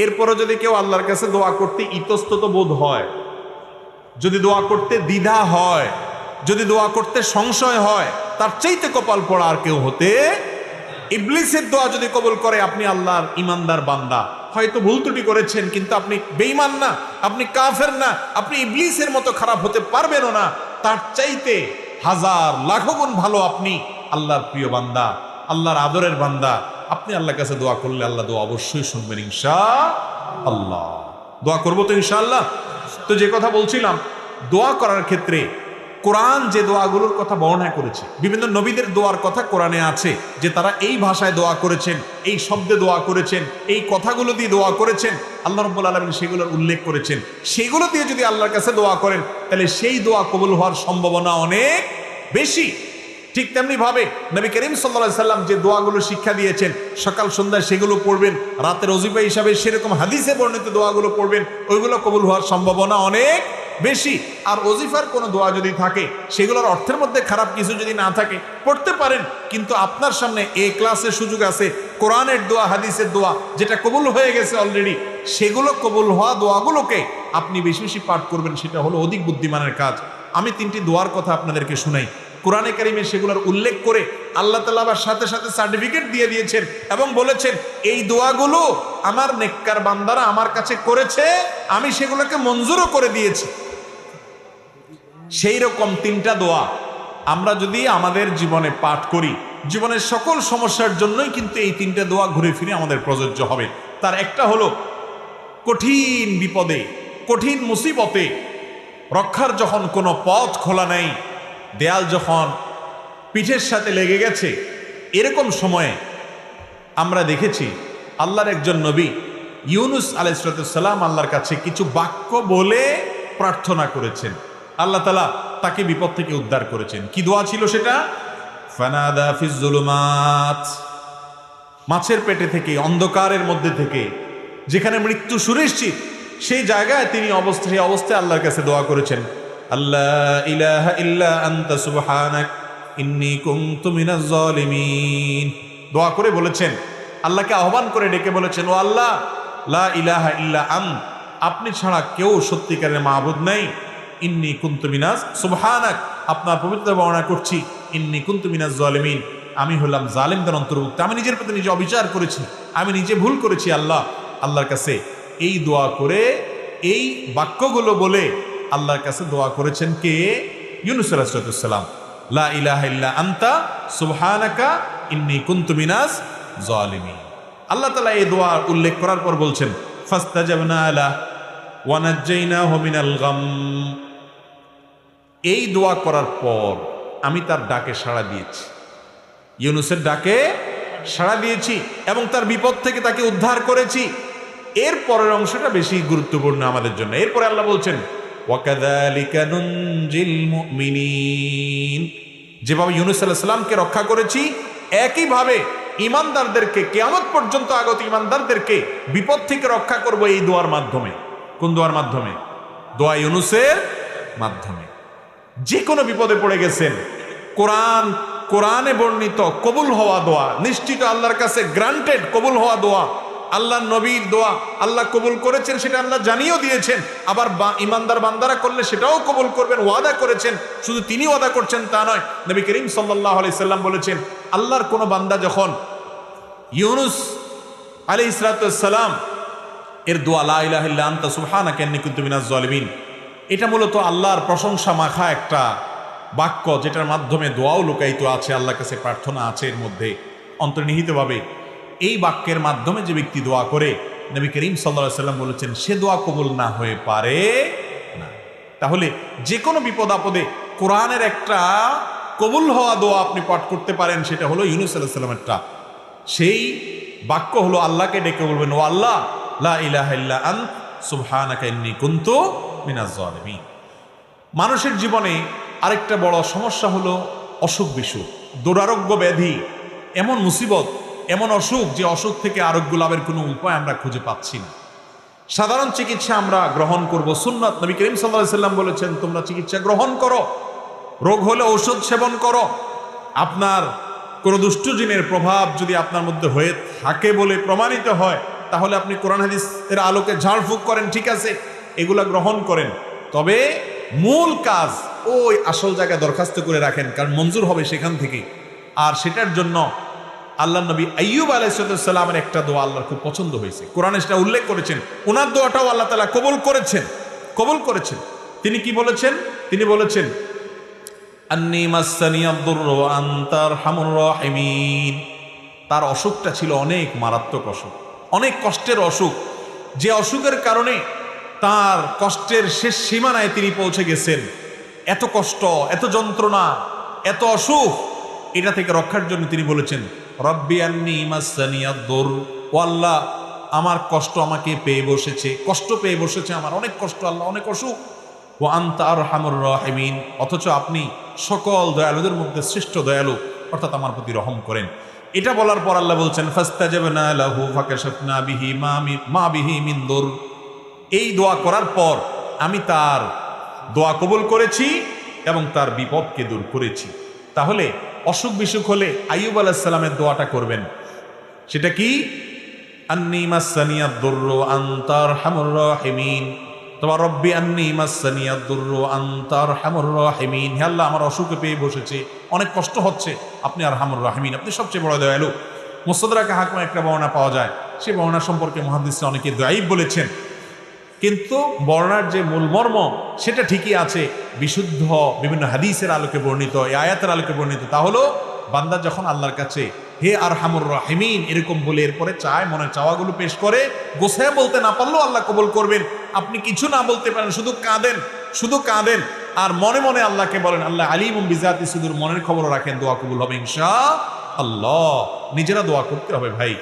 এরপরও যদি কেউ আল্লাহর কাছে দোয়া করতে ইতস্তত বোধ হয়, যদি দোয়া করতে দ্বিধা হয়, যদি দোয়া করতে সংশয় হয়, তার চাইতে কপাল পড়া আর কেউ হতে। ইবলিসের দোয়া যদি কবুল করে, আপনি আল্লাহর ইমানদার বান্দা, হয়তো ভুল ত্রুটি করেছেন কিন্তু আপনি বেঈমান না, আপনি কাফের না, আপনি ইবলিসের মতো খারাপ হতে পারবেনও না, তার চাইতে হাজার লাখো গুণ ভালো আপনি আল্লাহর প্রিয় বান্দা, আল্লাহর আদরের বান্দা। আপনি আল্লাহর কাছে দোয়া করলে আল্লাহ দোয়া অবশ্যই শুনবেন ইনশাআল্লাহ। দোয়া করবো তো ইনশাআল্লাহ। তো যে কথা বলছিলাম, দোয়া করার ক্ষেত্রে কোরআন যে দোয়াগুলোর কথা বর্ণনা করেছে, বিভিন্ন নবীদের দোয়ার কথা কোরআনে আছে, যে তারা এই ভাষায় দোয়া করেছেন, এই শব্দে দোয়া করেছেন, এই কথাগুলো দিয়ে দোয়া করেছেন, আল্লাহ রাব্বুল আলামিন সেগুলোর উল্লেখ করেছেন। সেগুলো দিয়ে যদি আল্লাহর কাছে দোয়া করেন, তাহলে সেই দোয়া কবুল হওয়ার সম্ভাবনা অনেক বেশি। ঠিক তেমনি ভাবে নবী করিম সাল্লাল্লাহু আলাইহি সাল্লাম যে দোয়াগুলো শিক্ষা দিয়েছেন, সকাল সন্ধ্যায় সেগুলো পড়বেন, রাতের ওজিফা হিসাবে সেরকম হাদিসে বর্ণিত দোয়াগুলো পড়বেন, ওইগুলো কবুল হওয়ার সম্ভাবনা অনেক বেশি। আর ওজিফার কোনো দোয়া যদি থাকে, সেগুলোর অর্থের মধ্যে খারাপ কিছু যদি না থাকে, পড়তে পারেন, কিন্তু আপনার সামনে এ ক্লাসের সুযোগ আছে, কোরআনের দোয়া, হাদিসের দোয়া যেটা কবুল হয়ে গেছে অলরেডি, সেগুলো কবুল হওয়া দোয়াগুলোকে আপনি বেশি বেশি পাঠ করবেন, সেটা হলো অধিক বুদ্ধিমানের কাজ। আমি তিনটি দোয়ার কথা আপনাদেরকে শুনাই। কোরআনে কারিমে সেগুলোর উল্লেখ করে আল্লাহ তাআলা আবার সাথে সাথে সার্টিফিকেট দিয়ে দিয়েছেন এবং বলেছেন, এই দোয়াগুলো আমার নেককার বান্দারা আমার কাছে করেছে, আমি সেগুলোকে মঞ্জুরও করে দিয়েছি। সেই রকম তিনটা দোয়া আমরা যদি আমাদের জীবনে পাঠ করি, জীবনের সকল সমস্যার জন্যই কিন্তু এই তিনটা দোয়া ঘুরে ফিরে আমাদের প্রযোজ্য হবে। তার একটা হলো কঠিন বিপদে, কঠিন মুসিবতে রক্ষার যখন কোনো পথ খোলা নেই, দেয়াল যখন পিঠের সাথে লেগে গেছে, এরকম সময়ে আমরা দেখেছি আল্লাহর একজন নবী ইউনুস আলাইহিস সালাম আল্লাহর কাছে কিছু বাক্য বলে প্রার্থনা করেছেন, আল্লাহ তাআলা তাকে বিপদ থেকে উদ্ধার করেছেন। কি দোয়া ছিল সেটা? ফানাদা ফিজ জুলুমাত, মাছের পেটে থেকে, অন্ধকারের মধ্যে থেকে, যেখানে মৃত্যু সুনিশ্চিত, সেই জায়গায় তিনি অবস্থায় আল্লাহর কাছে দোয়া করেছেন, আল্লাহ ইলাহা ইল্লা আনতা সুবহানাক ইন্নী কুনতু মিনাজ জালিমিন। দোয়া করে বলেছেন, আল্লাহকে আহ্বান করে ডেকে বলেছেন, ও আল্লাহ, লা ইলাহা ইল্লা আন্ত, আপনি ছাড়া কেউ সত্যিকারের মাবুদ নাই, ইন্নী কুনতু মিনাজ সুবহানাক, আপনার পবিত্রতা বর্ণনা করছি, ইন্নী কুনতু মিনাজ জালিমিন, আমি হলাম জালিমদের অন্তর্ভুক্ত, আমি নিজের প্রতি নিজে অবিচার করেছি, আমি নিজে ভুল করেছি। আল্লাহর কাছে এই দোয়া করে, এই বাক্যগুলো বলে আল্লাহর কাছে দোয়া করেছেন কে? ইউনুস আলাইহিস সালাম। লা ইলাহা ইল্লা আনতা সুবহানাকা ইন্নী কুনতু মিনাজ জালিমিন। আল্লাহ তাআলা এই দোয়া উল্লেখ করার পর বলছেন, ফাস্তাজাবনা লা, ওয়া নাজ্জাইনাহু মিনাল গাম। এই দোয়া করার পর আমি তার ডাকে সাড়া দিয়েছি, ইউনুসের ডাকে সাড়া দিয়েছি এবং তার বিপদ থেকে তাকে উদ্ধার করেছি। এর পরের অংশটা বেশি গুরুত্বপূর্ণ আমাদের জন্য। এরপরে আল্লাহ বলছেন ওয়াকাযালিকা নুনজিল মুমিনিন, যেভাবে ইউনুস আলাইহিস সালামকে রক্ষা করেছি একইভাবে ঈমানদারদেরকে, কিয়ামত পর্যন্ত আগত ঈমানদারদেরকে বিপদ থেকে রক্ষা করব এই দোয়ার মাধ্যমে। কোন দোয়ার মাধ্যমে? দোয়া ইউনুসের মাধ্যমে। যে কোনো বিপদে পড়ে গেছেন, কোরআনে বর্ণিত কবুল হওয়া দোয়া, নিশ্চিত আল্লাহর কাছে গ্রান্টেড কবুল হওয়া দোয়া, আল্লাহর নবীর দোয়া আল্লাহ কবুল করেছেন, সেটা আল্লাহ জানিয়েও দিয়েছেন। আবার ঈমানদার বান্দারা করলে সেটাও কবুল করবেন, ওয়াদা করেছেন। শুধু তিনি ওয়াদা করছেন তা নয়, নবী করিম সাল্লাল্লাহু আলাইহি সাল্লাম বলেছেন, আল্লাহর কোন বান্দা যখন ইউনুস আলাইহিস সালাম এর দোয়া লা ইলাহা ইল্লা আনতা সুবহানাকা ইন্নী কুনতু মিনাজ জালিমিন, এটা মূলত আল্লাহর প্রশংসা মাখা একটা বাক্য, যেটার মাধ্যমে দোয়াও লুকায়িত আছে, আল্লাহর কাছে প্রার্থনা আছে এর মধ্যে অন্তর্নিহিতভাবে। এই বাক্যের মাধ্যমে যে ব্যক্তি দোয়া করে, নবী করিম সাল্লাল্লাহু আলাইহি সাল্লাম বলেছেন, সে দোয়া কবুল না হয়ে পারে না। তাহলে যে কোনো বিপদ আপদে কোরআনের একটা কবুল হওয়া দোয়া আপনি পাঠ করতে পারেন, সেটা হলো ইউনুস আলাইহিস সালামেরটা। সেই বাক্য হলো আল্লাহকে ডেকে বলবেন, ও আল্লাহ লা ইলাহা ইল্লা আনত সুবহানাকা ইন্নী কুনতু মিনাজ জালিমিন। মানুষের জীবনে আরেকটা বড় সমস্যা হলো অসুখ বিসুখ, দুরারোগ্য ব্যাধি, এমন মুসিবত, এমন অসুখ যে অসুখ থেকে আরোগ্য লাভের কোনো উপায় আমরা খুঁজে পাচ্ছি না। সাধারণ চিকিৎসা আমরা গ্রহণ করব, সুন্নাত নবী করিম সাল্লাল্লাহু আলাইহি সাল্লাম বলেছেন, তোমরা চিকিৎসা গ্রহণ করো, রোগ হলে ঔষধ সেবন করো। আপনার কোনো দুষ্ট জিনের প্রভাব যদি আপনার মধ্যে হয়ে থাকে বলে প্রমাণিত হয়, তাহলে আপনি কোরআন হাদিসের আলোকে ঝাড়ফুঁক করেন, ঠিক আছে, এগুলা গ্রহণ করেন। তবে মূল কাজ ওই আসল জায়গায় দরখাস্ত করে রাখেন, কারণ মঞ্জুর হবে সেখান থেকে। আর সেটার জন্য আল্লাহ নবী আইয়ুব আলাইহিস সালামের একটা দোয়া আল্লাহর খুব পছন্দ হয়েছে, কোরআনে সেটা উল্লেখ করেছেন। ওনার দোয়াটাও আল্লাহ তাআলা কবুল করেছেন। তিনি কি বলেছেন? তিনি বলেছেন, আন্নী মাসসানিয়াদ দুররু ওয়া আনতা আরহামুর রাহিমিন। তার অসুখটা ছিল অনেক মারাত্মক অসুখ, অনেক কষ্টের অসুখ, যে অসুখের কারণে তার কষ্টের শেষ সীমানায় তিনি পৌঁছে গেছেন। এত কষ্ট, এত যন্ত্রণা, এত অসুখ, এটা থেকে রক্ষার জন্য তিনি বলেছেন, রব্বি আন্নী মাসসানিয়াদ দুর, ও আল্লাহ আমার কষ্ট আমাকে পেয়ে বসেছে, কষ্ট পেয়ে বসেছে আমার, অনেক কষ্ট আল্লাহ, অনেক অসুখ। ও আনতা আরহামুর রাহিমিন, অথচ আপনি সকল দয়ালুদের মধ্যে শ্রেষ্ঠ দয়ালু, অর্থাৎ আমার প্রতি রহম করেন। এটা বলার পর আল্লাহ বলছেন, ফাস্তাজাবনা লাহু ফাকাশাফনা বিহি মা বিহি মিন দুর। এই দোয়া করার পর আমি তার দোয়া কবুল করেছি এবং তার বিপদকে দূর করেছি। তাহলে অসুখ বিসুখ হলে আইয়ুব আলাইহিস সালামের দোয়াটা করবেন। সেটা কি? আন্নী মাসসানিয়াদ দুররু আনতা আরহামুর রাহিমিন, তোমার রব্বি আন্নী মাসসানিয়াদ দুররু আনতা আরহামুর রাহিমিন। হে আল্লাহ, আমার অসুখে পেয়ে বসেছে, অনেক কষ্ট হচ্ছে, আপনি আরহামুর রাহিমিন, আপনি সবচেয়ে বড় দয়ালু। মুস্তাদরাকে হাকিমে একটা বর্ণনা পাওয়া যায়, সেই বর্ণনা সম্পর্কে মুহাদ্দিসরা অনেকে দাঈফ বলেছেন, কিন্তু বর্ণনার যে মূল মর্ম সেটা ঠিকই আছে, বিশুদ্ধ বিভিন্ন হাদিসের আলোকে বর্ণিত, এই আয়াতের আলোকে বর্ণিত। তা হলো বান্দা যখন আল্লাহর কাছে হে আরহামুর রাহিমিন এরকম বলে এরপরে চায়, মনের চাওয়াগুলো পেশ করে, গোছায় বলতে না পারলেও আল্লাহ কবুল করবেন। আপনি কিছু না বলতে পারেন, শুধু কাঁদেন আর মনে মনে আল্লাহকে বলেন, আল্লাহ আলিমুম বিজাতি সুদূর, মনের খবরও রাখেন, দোয়া কবুল হবে ইনশাআল্লাহ। নিজেরা দোয়া করতে হবে ভাই।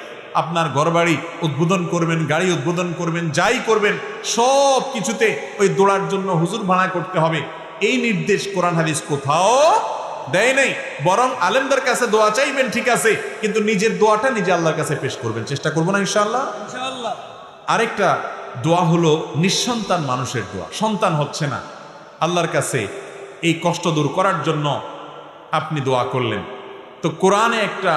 আপনার ঘরবাড়ি উদ্বোধন করবেন, গাড়ি উদ্বোধন করবেন, যাই করবেন, সব কিছুতে ওই দোয়ার জন্য হুজুর ভাড়া করতে হবে, এই নির্দেশ কোরআন হাদিস কোথাও দেয় নাই। বরং আলেমদের কাছে দোয়া চাইবেন, ঠিক আছে, কিন্তু নিজের দোয়াটা নিজে আল্লাহর কাছে পেশ করবেন। চেষ্টা করবো না ইনশাআল্লাহ। আরেকটা দোয়া হলো নিঃসন্তান মানুষের দোয়া, সন্তান হচ্ছে না, আল্লাহর কাছে এই কষ্ট দূর করার জন্য আপনি দোয়া করলেন। তো কোরআনে একটা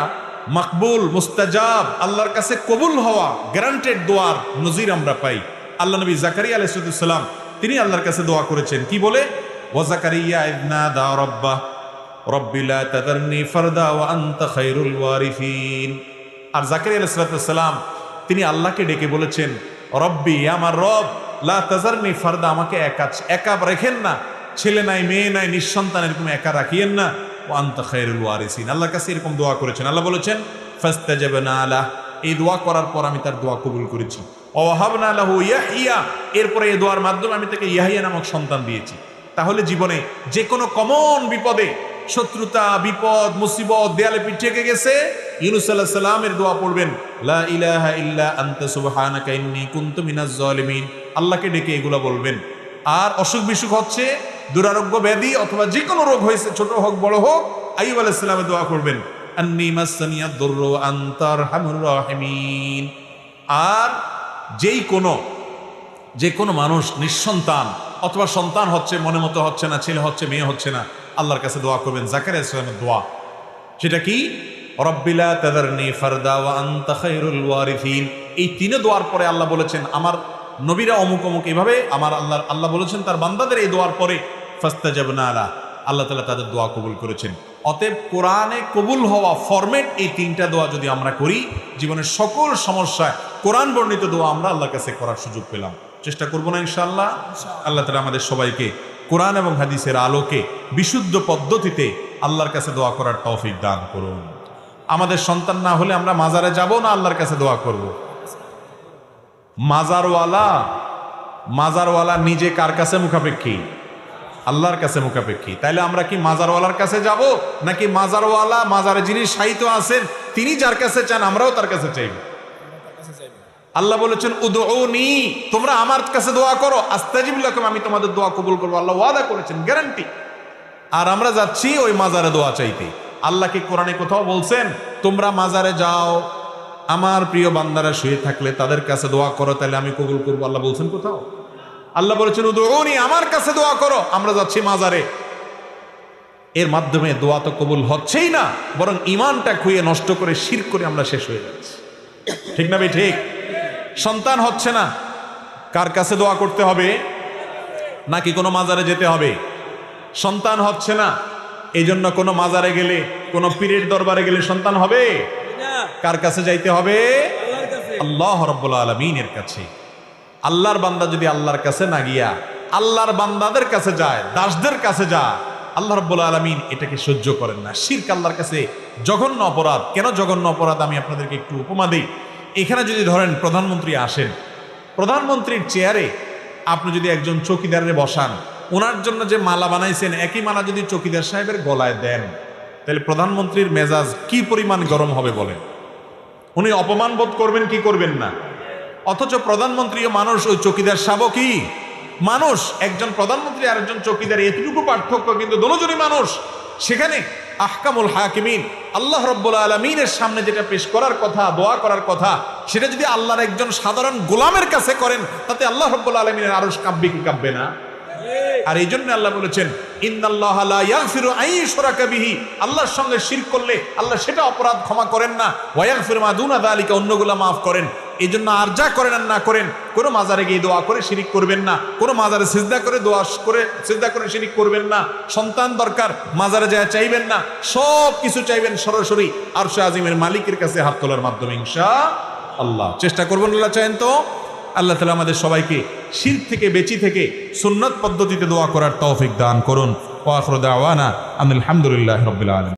মাকবুল, মুস্তাজাব, আল্লাহর কাছে কবুল হওয়া গ্যারান্টেড দোয়ার নজির আমরা পাই। আল্লাহ নবী জাকারিয়া আলাইহিস সালাম তিনি আল্লাহর কাছে দোয়া করেছেন, কি বলে? ওয়া জাকারিয়া ইয নাদা রাব্বাহ রব্বি লা তাযারনি ফারদা ওয়া আনতা খায়রুল ওয়ারিসিন। আর জাকারিয়া আলাইহিস সালাম তিনি আল্লাহকে ডেকে বলেছেন, রব্বি, আমার রব, লা তাযারনি ফারদা, আমাকে একা রাখেন না, ছেলে নাই, মেয়ে নাই, নিঃসন্তান, এরকম একা রাখিয়েন না, ওয়া আনতা খায়রুল ওয়ারিসিন। আল্লাহর কাছে এরকম দোয়া করেছেন। আল্লাহ বলেছেন ফাস্তাজাবনা লাহ, এই দোয়া করার পর আমি তার দোয়া কবুল করেছি। ওয়াহাবনা লাহু ইয়াহইয়া, এরপরে এই দোয়ার মাধ্যমে আমি তাকে ইয়াহিয়া নামক সন্তান দিয়েছি। তাহলে জীবনে যে কোনো কমন বিপদে, শত্রুতা, বিপদ, মুসিবত, দেয়ালে পিঠ থেকে গেছে, ইউনূস আলাইহিস সালামের দোয়া পড়বেন, লা ইলাহা ইল্লা আনতা সুবহানাকা ইন্নী কুনতু মিনাজ জালিমিন, আল্লাহকে ডেকে এগুলো বলবেন। আর অসুখ বিসুখ হচ্ছে, দুরারোগ্য ব্যাধি অথবা যে কোনো রোগ হয়েছে, ছোট হোক বড় হোক, আইয়ুব আলাইহিস সালামের দোয়া করবেন, আন্নী মাসসানিয়াদ দুররু ওয়া আনতা আরহামুর রাহিমিন। আর যে কোনো মানুষ নিঃসন্তান অথবা সন্তান হচ্ছে, মনে মতো হচ্ছে না, ছেলে হচ্ছে, মেয়ে হচ্ছে না, আল্লাহর কাছে দোয়া করবেন জাকারিয়া আলাইহিস সালামের দোয়া। সেটা কি? রব্বি লা তাযারনি ফারদা ওয়া আনতা খায়রুল ওয়ারিসিন। এই তিনে দোয়ার পরে আল্লাহ বলেছেন আমার নবীরা অমুক অমুক, এভাবে আল্লাহ বলেছেন তার বান্দাদের এই দোয়ার পরে ফাস্তাজাবনা লা, আল্লাহ তাআলা তাদের দোয়া কবুল করেছেন। অতএব কোরআনে কবুল হওয়া ফরম্যাট এই তিনটা দোয়া যদি আমরা করি, জীবনের সকল সমস্যায় কোরআন বর্ণিত দোয়া আমরা আল্লাহর কাছে করার সুযোগ পেলাম। চেষ্টা করবো না ইনশাআল্লাহ? আল্লাহ তাআলা আমাদের সবাইকে কোরআন এবং হাদিসের আলোকে বিশুদ্ধ পদ্ধতিতে আল্লাহর কাছে দোয়া করার তৌফিক দান করুন। আমাদের সন্তান না হলে আমরা মাজারে যাব না আল্লাহর কাছে দোয়া করব? মাজারওয়ালা নিজে কার কাছে মুখাপেক্ষী? আল্লাহর কাছে মুখাপেক্ষী। তাইলে আমরা কি মাজারওয়ালার কাছে যাব, নাকি মাজারওয়ালা, মাজারে যিনি শায়িত আছেন তিনি যার কাছে চান আমরাও তার কাছে চাইব? আল্লাহ বলেছেন উদউনি, তোমরা আমার কাছে দোয়া করো, আস্তাজিব লাকুম, আমি তোমাদের দোয়া কবুল করবো। আল্লাহ ওয়াদা করেছেন, গ্যারান্টি। আর আমরা যাচ্ছি ওই মাজারে দোয়া চাইতে। আল্লাহ কি কোরআনে কোথাও বলছেন তোমরা মাজারে যাও, আমার প্রিয় বান্দারা শুয়ে থাকলে তাদের কাছে দোয়া করো, তাহলে আমি কবুল করবো? আল্লাহ বলছেন কোথাও? আল্লাহ বলেছেন উদউনি, আমার কাছে দোয়া করো। আমরা যাচ্ছি মাজারে, এর মাধ্যমে দোয়া তো কবুল হচ্ছেই না, বরং ইমানটা খুইয়ে নষ্ট করে শিরক করে আমরা শেষ হয়ে যাচ্ছি। ঠিক না ভাই? ঠিক। সন্তান হচ্ছে না, কার কাছে দোয়া করতে হবে? নাকি কোনো মাজারে যেতে হবে? সন্তান হচ্ছে না, এই জন্য কোনো মাজারে গেলে, কোনো পীরের দরবারে গেলে সন্তান হবে? কার কাছে যাইতে হবে? আল্লাহ রাব্বুল আলামিনের কাছে। আল্লাহর বান্দা যদি আল্লাহর কাছে না গিয়া আল্লাহর বান্দাদের কাছে যায়, দাসদের কাছে যায়, আল্লাহ রাব্বুল আলামিন এটাকে সহ্য করেন না। শিরক আল্লাহর কাছে জঘন্য অপরাধ। কেন জঘন্য অপরাধ আমি আপনাদেরকে একটু উপমা দিই। এখানে যদি ধরেন প্রধানমন্ত্রী আসেন, প্রধানমন্ত্রীর চেয়ারে আপনি যদি একজন চৌকিদারে বসান, ওনার জন্য যে মালা বানাইছেন একই মালা যদি চৌকিদার সাহেবের গলায় দেন, তাহলে প্রধানমন্ত্রীর মেজাজ কি পরিমাণ গরম হবে বলেন? উনি অপমান বোধ করবেন কি করবেন না? অথচ প্রধানমন্ত্রীও মানুষ, ওই চৌকিদার সাহেবও কি মানুষ। একজন প্রধানমন্ত্রী আর একজন চৌকিদার এতটুকু পার্থক্য, কিন্তু দুজনই মানুষ। সেখানে আহকামুল হাকিমিন আল্লাহ রাব্বুল আলামিনের সামনে যেটা পেশ করার কথা, দোয়া করার কথা, সেটা যদি আল্লাহর একজন সাধারণ গোলামের কাছে করেন, তাতে আল্লাহ রাব্বুল আলামিনের আরশ কাঁপবে কি কাঁপবে না? আর এই জন্য আল্লাহ বলেছেন ইন্নাল্লাহা লা ইয়াগফিরু আন ইউশরাকা বিহি, আল্লাহর সঙ্গে শিরক করলে আল্লাহ সেটা অপরাধ ক্ষমা করেন না, ওয়া ইয়াগফিরু মা দুনা যালিকা, অন্যগুলো মাফ করেন। এই জন্য আর যা করেন আর না করেন, কোনো মাজারে গিয়ে দোয়া করে শিরিক করবেন না, কোনো মাজারে সিজদা করে দোয়া করে সিজদা করে শিরিক করবেন না। সন্তান দরকার, মাজারে যায় চাইবেন না, সব কিছু চাইবেন সরাসরি আরশে আজিমের মালিকের কাছে হাত তোলার মাধ্যমে ইনশাআল্লাহ। চেষ্টা করবেন, আল্লাহ চাইেন তো। আল্লাহ তাআলা আমাদের সবাইকে শিরক থেকে বেঁচে থেকে সুন্নাত পদ্ধতিতে দোয়া করার তৌফিক দান করুন। ওয়া আখিরু দাওয়ানা আলহামদুলিল্লাহি রাব্বিল আলামিন।